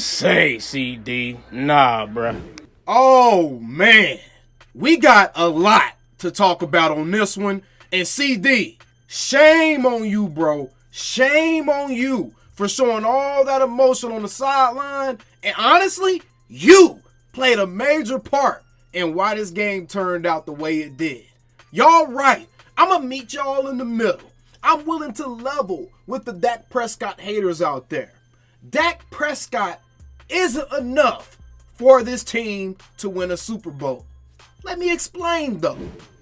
say, CD. Nah, bruh. Oh, man. We got a lot to talk about on this one. And CD, shame on you, bro. Shame on you for showing all that emotion on the sideline. And honestly, you played a major part in why this game turned out the way it did. Y'all right. I'm going to meet y'all in the middle. I'm willing to level with the Dak Prescott haters out there. Dak Prescott isn't enough for this team to win a Super Bowl. Let me explain though.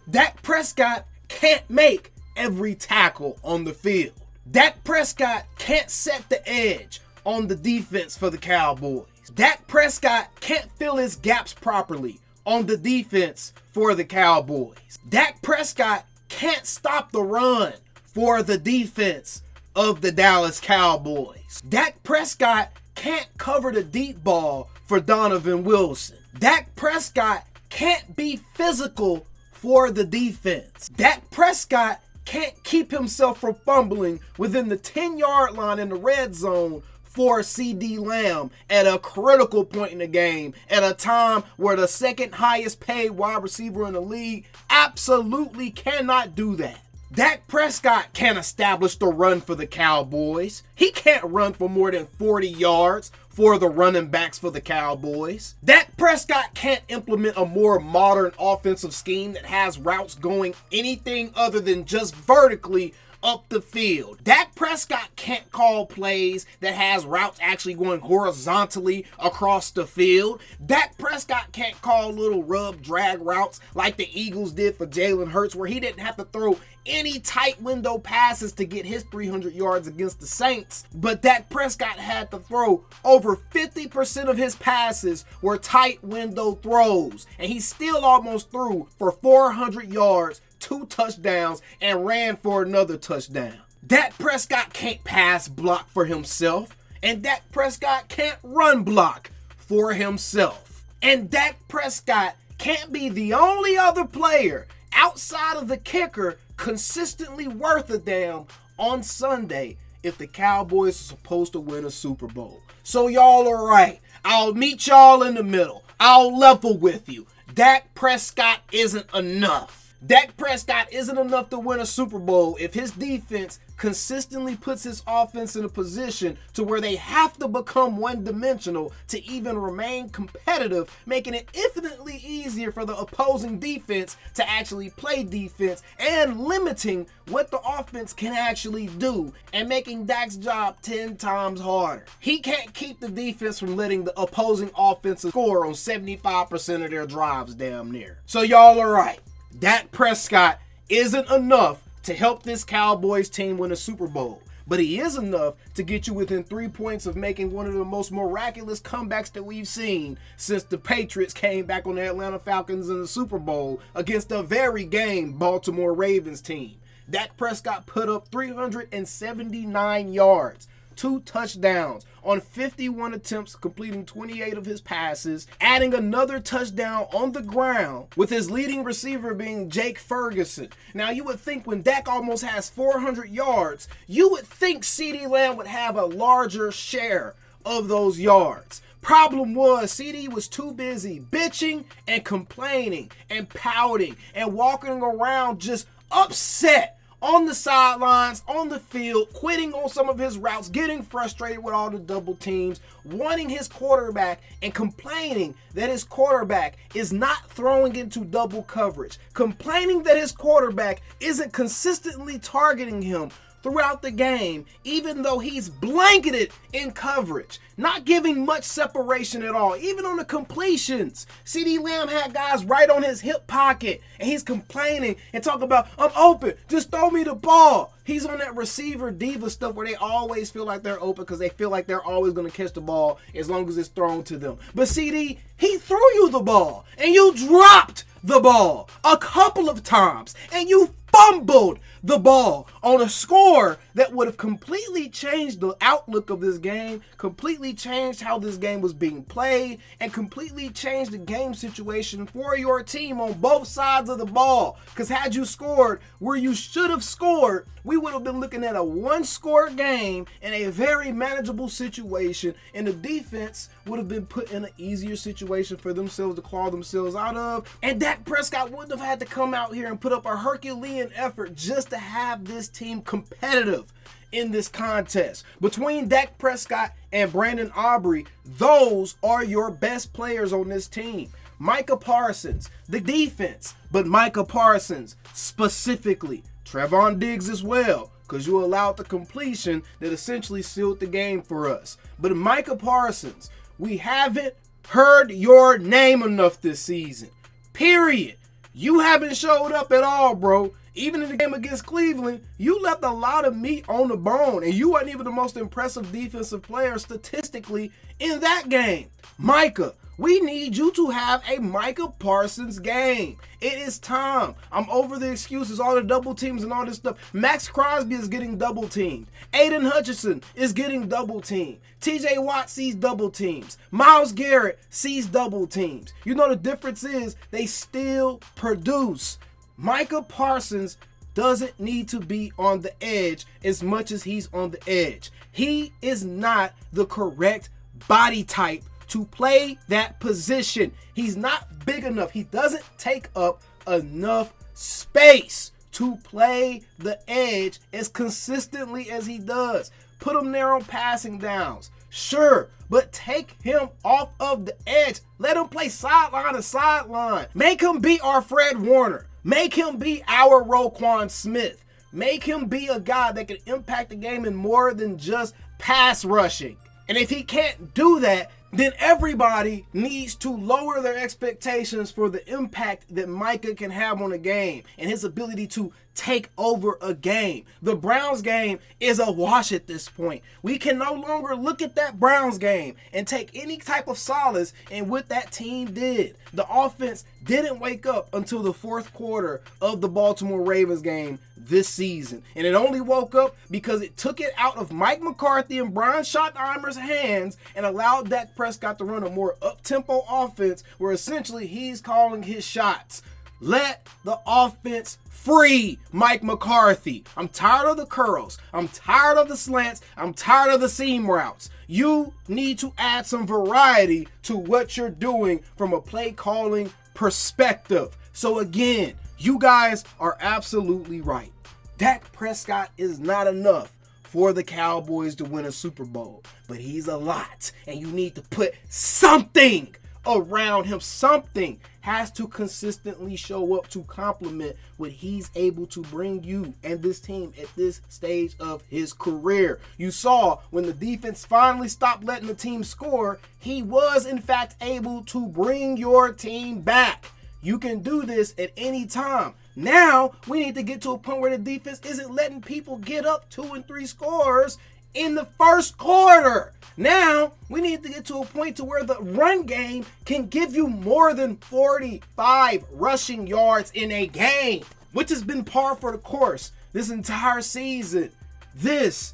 Dak Prescott can't make every tackle on the field. Dak Prescott can't set the edge on the defense for the Cowboys. Dak Prescott can't fill his gaps properly on the defense for the Cowboys. Dak Prescott can't stop the run for the defense of the Dallas Cowboys. Dak Prescott can't cover the deep ball for Donovan Wilson. Dak Prescott can't be physical for the defense. Dak Prescott can't keep himself from fumbling within the 10-yard line in the red zone for CeeDee Lamb at a critical point in the game, at a time where the second highest paid wide receiver in the league absolutely cannot do that. Dak Prescott can't establish the run for the Cowboys. He can't run for more than 40 yards for the running backs for the Cowboys. Dak Prescott can't implement a more modern offensive scheme that has routes going anything other than just vertically up the field. Dak Prescott can't call plays that has routes actually going horizontally across the field. Dak Prescott can't call little rub drag routes like the Eagles did for Jalen Hurts, where he didn't have to throw any tight window passes to get his 300 yards against the Saints. But Dak Prescott had to throw over 50% of his passes were tight window throws, and he still almost threw for 400 yards, 2 touchdowns, and ran for another touchdown. Dak Prescott can't pass block for himself, and Dak Prescott can't run block for himself. And Dak Prescott can't be the only other player outside of the kicker consistently worth a damn on Sunday if the Cowboys are supposed to win a Super Bowl. So y'all are right. I'll meet y'all in the middle. I'll level with you. Dak Prescott isn't enough. Dak Prescott isn't enough to win a Super Bowl if his defense consistently puts his offense in a position to where they have to become one-dimensional to even remain competitive, making it infinitely easier for the opposing defense to actually play defense and limiting what the offense can actually do and making Dak's job 10 times harder. He can't keep the defense from letting the opposing offense score on 75% of their drives damn near. So y'all are right. Dak Prescott isn't enough to help this Cowboys team win a Super Bowl, but he is enough to get you within 3 points of making one of the most miraculous comebacks that we've seen since the Patriots came back on the Atlanta Falcons in the Super Bowl against the very game Baltimore Ravens team. Dak Prescott put up 379 yards, 2 touchdowns on 51 attempts, completing 28 of his passes, adding another touchdown on the ground with his leading receiver being Jake Ferguson. Now you would think when Dak almost has 400 yards, you would think CeeDee Lamb would have a larger share of those yards. Problem was, CD was too busy bitching and complaining and pouting and walking around just upset on the sidelines, on the field, quitting on some of his routes, getting frustrated with all the double teams, wanting his quarterback and complaining that his quarterback is not throwing into double coverage, complaining that his quarterback isn't consistently targeting him throughout the game, even though he's blanketed in coverage, not giving much separation at all, even on the completions. CeeDee Lamb had guys right on his hip pocket, and he's complaining and talking about, I'm open, just throw me the ball. He's on that receiver diva stuff where they always feel like they're open because they feel like they're always going to catch the ball as long as it's thrown to them. But CD, he threw you the ball, and you dropped the ball a couple of times, and you fumbled the ball on a score that would have completely changed the outlook of this game, completely changed how this game was being played, and completely changed the game situation for your team on both sides of the ball. Because had you scored where you should have scored, we would have been looking at a one-score game in a very manageable situation, and the defense would have been put in an easier situation for themselves to claw themselves out of, and Dak Prescott wouldn't have had to come out here and put up a Herculean effort just to have this team competitive in this contest. Between Dak Prescott and Brandon Aubrey, those are your best players on this team. Micah Parsons, the defense, but Micah Parsons specifically. Trevon Diggs as well, because you allowed the completion that essentially sealed the game for us. But Micah Parsons, we haven't heard your name enough this season. Period. You haven't showed up at all, bro. Even in the game against Cleveland, you left a lot of meat on the bone, and you weren't even the most impressive defensive player statistically in that game. Micah, we need you to have a Micah Parsons game. It is time. I'm over the excuses, all the double teams and all this stuff. Max Crosby is getting double teamed. Aiden Hutchinson is getting double teamed. TJ Watt sees double teams. Myles Garrett sees double teams. You know the difference is they still produce. Micah Parsons doesn't need to be on the edge as much as he's on the edge. He is not the correct body type to play that position. He's not big enough. He doesn't take up enough space to play the edge as consistently as he does. Put him there on passing downs. Sure, but take him off of the edge. Let him play sideline to sideline. Make him be our Fred Warner. Make him be our Roquan Smith. Make him be a guy that can impact the game in more than just pass rushing. And if he can't do that, then everybody needs to lower their expectations for the impact that Micah can have on a game and his ability to take over a game. The Browns game is a wash at this point. We can no longer look at that Browns game and take any type of solace in what that team did. The offense didn't wake up until the fourth quarter of the Baltimore Ravens game this season. And it only woke up because it took it out of Mike McCarthy and Brian Schottenheimer's hands and allowed Dak Prescott to run a more up-tempo offense where essentially he's calling his shots. Let the offense free Mike McCarthy. I'm tired of the curls. I'm tired of the slants. I'm tired of the seam routes. You need to add some variety to what you're doing from a play calling perspective. So again, you guys are absolutely right. Dak Prescott is not enough for the Cowboys to win a Super Bowl, but he's a lot, and you need to put something around him. Something has to consistently show up to complement what he's able to bring you and this team at this stage of his career. You saw when the defense finally stopped letting the team score, he was in fact able to bring your team back. You can do this at any time. Now we need to get to a point where the defense isn't letting people get up 2 and 3 scores in the first quarter. Now we need to get to a point to where the run game can give you more than 45 rushing yards in a game, which has been par for the course this entire season. This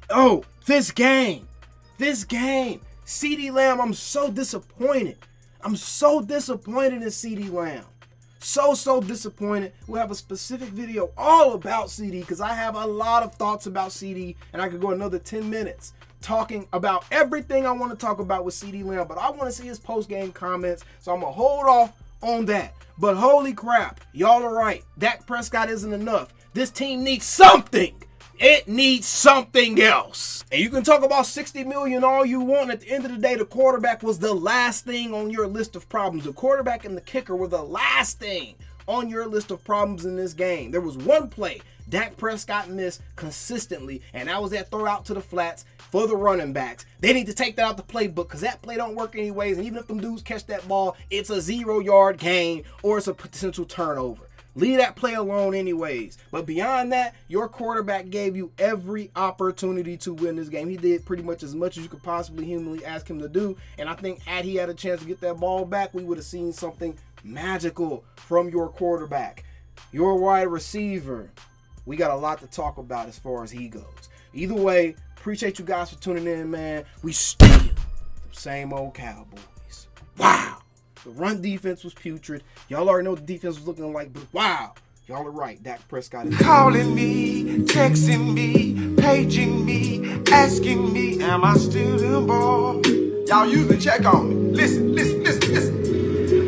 game. CeeDee Lamb, I'm so disappointed. I'm so disappointed in CeeDee Lamb. So disappointed. We'll have a specific video all about CeeDee because I have a lot of thoughts about CeeDee, and I could go another 10 minutes talking about everything I want to talk about with CeeDee Lamb, but I want to see his post-game comments, so I'm going to hold off on that. But holy crap, y'all are right. Dak Prescott isn't enough. This team needs something. It needs something else. And you can talk about $60 million all you want. At the end of the day, the quarterback was the last thing on your list of problems. The quarterback and the kicker were the last thing on your list of problems in this game. There was one play Dak Prescott missed consistently, and that was that throw out to the flats for the running backs. They need to take that out the playbook because that play don't work anyways, and even if them dudes catch that ball, it's a 0-yard gain or it's a potential turnover. Leave that play alone anyways. But beyond that, your quarterback gave you every opportunity to win this game. He did pretty much as you could possibly humanly ask him to do. And I think had he had a chance to get that ball back, we would have seen something magical from your quarterback. your wide receiver, we got a lot to talk about as far as he goes. Either way, appreciate you guys for tuning in, man. We still the same old Cowboys. Wow. The run defense was putrid. Y'all already know what the defense was looking like, but wow. Y'all are right. Dak Prescott is calling me, texting me, paging me, asking me, am I still them boys? Y'all usually check on me. Listen.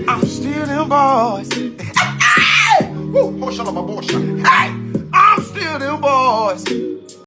I'm still them boys. Hey! Woo! Oh, shut up, my boy. Hey! I'm still them boys.